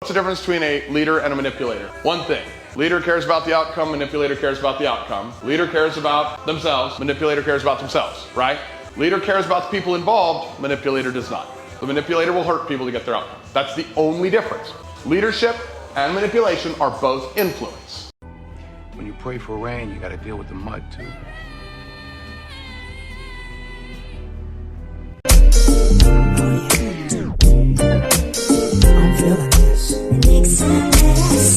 What's the difference between a leader and a manipulator? One thing. Leader cares about the outcome, manipulator cares about the outcome. Leader cares about themselves, manipulator cares about themselves, right? Leader cares about the people involved, manipulator does not. The manipulator will hurt people to get their outcome. That's the only difference. Leadership and manipulation are both influence. When you pray for rain, you got to deal with the mud too. I'm feeling this.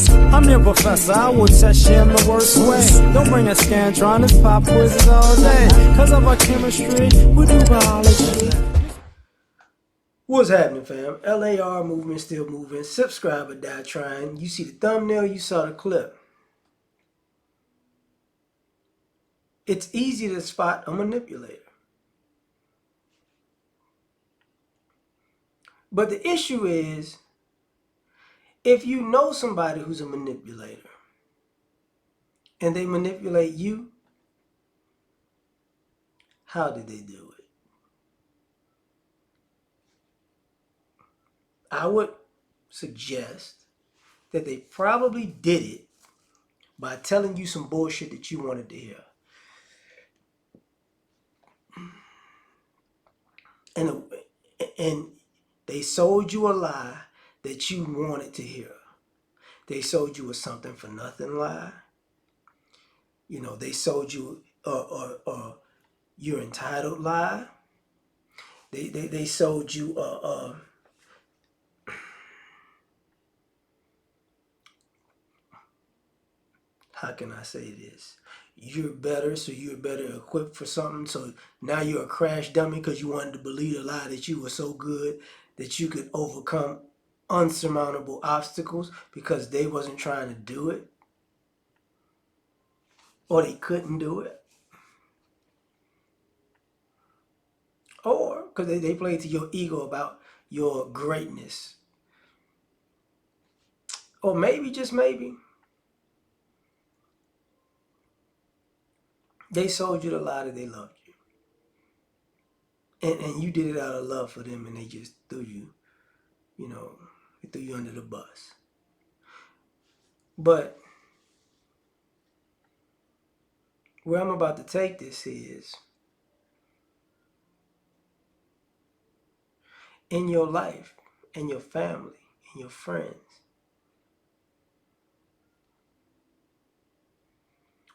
I'm your professor, I will test you in the worst way. Don't bring a scantron, it's pop quizzes all day. Cause of our chemistry, we do biology. What's happening, fam? L.A.R. movement still moving. Subscribe or die trying. You see the thumbnail, you saw the clip. It's easy to spot a manipulator. But the issue is, if you know somebody who's a manipulator and they manipulate you, how did they do it? I would suggest that they probably did it by telling you some bullshit that you wanted to hear. And they sold you a lie that you wanted to hear. They sold you a something for nothing lie. You know, they sold you you're entitled lie. They sold you how can I say this? You're better, so you're better equipped for something. So now you're a crash dummy because you wanted to believe a lie that you were so good that you could overcome unsurmountable obstacles because they wasn't trying to do it. Or they couldn't do it. Or because they played to your ego about your greatness. Or maybe, just maybe, they sold you the lie that they loved you. And you did it out of love for them, and they just threw you, they threw you under the bus. But where I'm about to take this is, in your life, in your family, in your friends,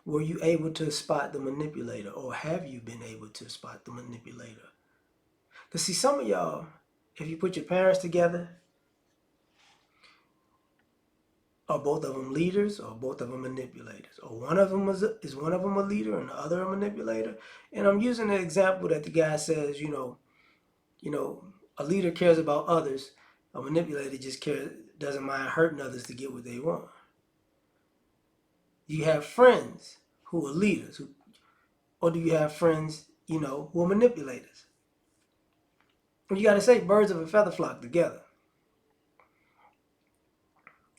were you able to spot the manipulator, or have you been able to spot the manipulator? Because see, some of y'all, if you put your parents together, are both of them leaders or both of them manipulators? Or one of them is one of them a leader and the other a manipulator? And I'm using an example that the guy says, a leader cares about others, a manipulator just doesn't mind hurting others to get what they want. Do you have friends who are leaders, or do you have friends, who are manipulators? You got to say birds of a feather flock together.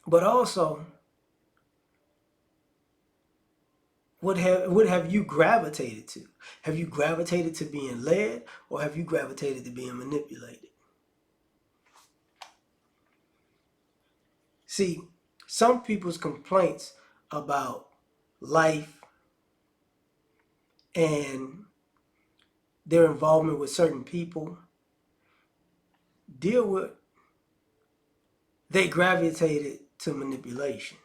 But also, what have you gravitated to? Have you gravitated to being led, or have you gravitated to being manipulated? See, some people's complaints about life and their involvement with certain people deal with, they gravitated to manipulation.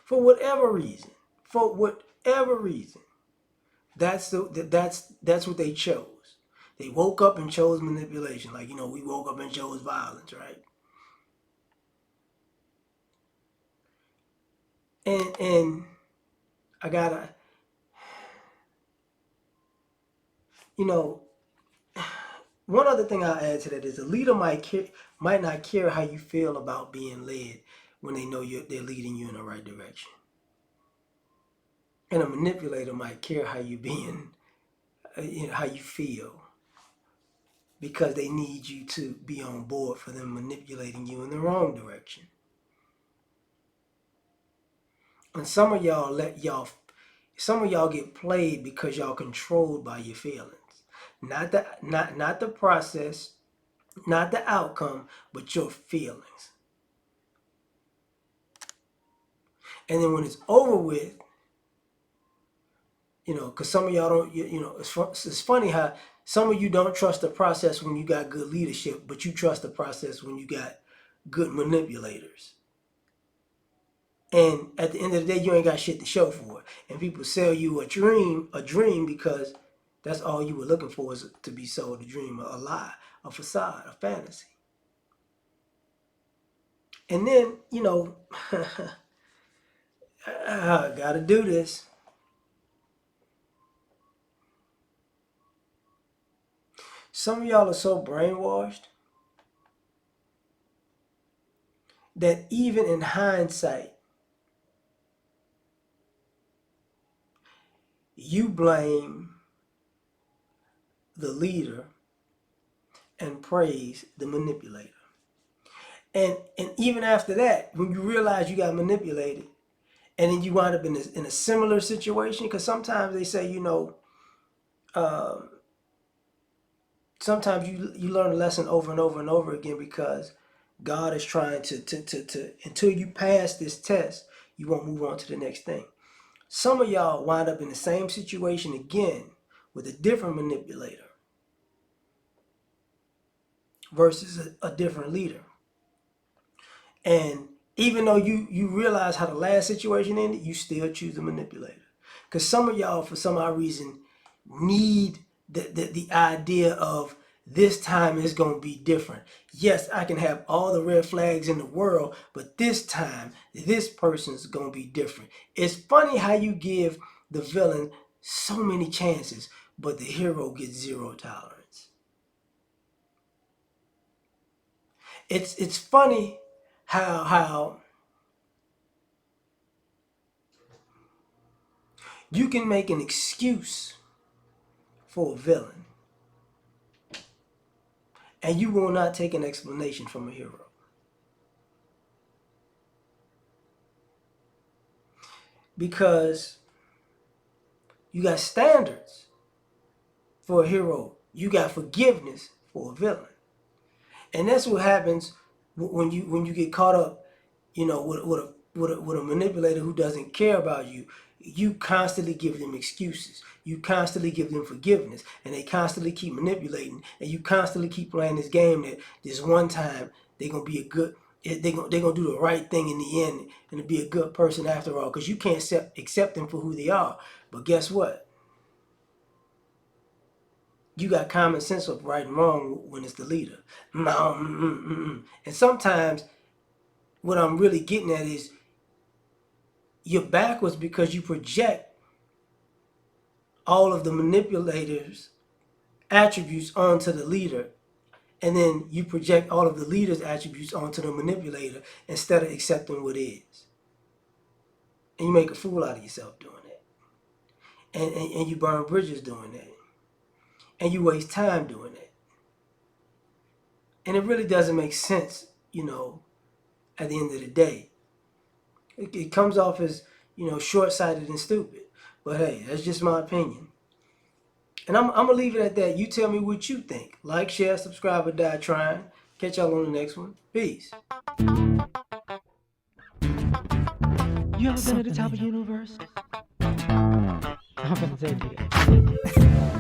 For whatever reason, that's what they chose. They woke up and chose manipulation. Like, we woke up and chose violence, right? And I gotta, one other thing I'll add to that is a leader might not care how you feel about being led when they know they're leading you in the right direction. And a manipulator might care how you how you feel, because they need you to be on board for them manipulating you in the wrong direction. And some of y'all get played because y'all controlled by your feelings. Not the process, Not the outcome, but your feelings. And then when it's over with, because some of y'all don't, it's funny how some of you don't trust the process when you got good leadership, but you trust the process when you got good manipulators. And at the end of the day, you ain't got shit to show for it. And people sell you a dream because that's all you were looking for, is to be sold a dream, a lie, a facade, a fantasy. And then, I gotta do this. Some of y'all are so brainwashed that even in hindsight, you blame the leader and praise the manipulator. And even after that, when you realize you got manipulated, and then you wind up in a similar situation, because sometimes they say, sometimes you learn a lesson over and over and over again, because God is trying to until you pass this test, you won't move on to the next thing. Some of y'all wind up in the same situation again with a different manipulator versus a different leader. And even though you realize how the last situation ended, you still choose the manipulator. Because some of y'all, for some odd reason, need the idea of this time is going to be different. Yes, I can have all the red flags in the world, but this time, this person's going to be different. It's funny how you give the villain so many chances, but the hero gets zero tolerance. It's funny how you can make an excuse for a villain, and you will not take an explanation from a hero. Because you got standards for a hero, you got forgiveness for a villain. And that's what happens when you get caught up, with a manipulator who doesn't care about you. You constantly give them excuses. You constantly give them forgiveness, and they constantly keep manipulating. And you constantly keep playing this game that this one time they're gonna be a good. They're gonna do the right thing in the end and be a good person after all. Because you can't accept them for who they are. But guess what? You got common sense of right and wrong when it's the leader. No, And sometimes what I'm really getting at is you're backwards because you project all of the manipulator's attributes onto the leader, and then you project all of the leader's attributes onto the manipulator instead of accepting what is. And you make a fool out of yourself doing that. And you burn bridges doing that. And you waste time doing that. And it really doesn't make sense, at the end of the day. It comes off as, short-sighted and stupid. But hey, that's just my opinion. And I'm going to leave it at that. You tell me what you think. Like, share, subscribe, or die trying. Catch y'all on the next one. Peace. You ever been at the top of the universe? I'm gonna say it to you.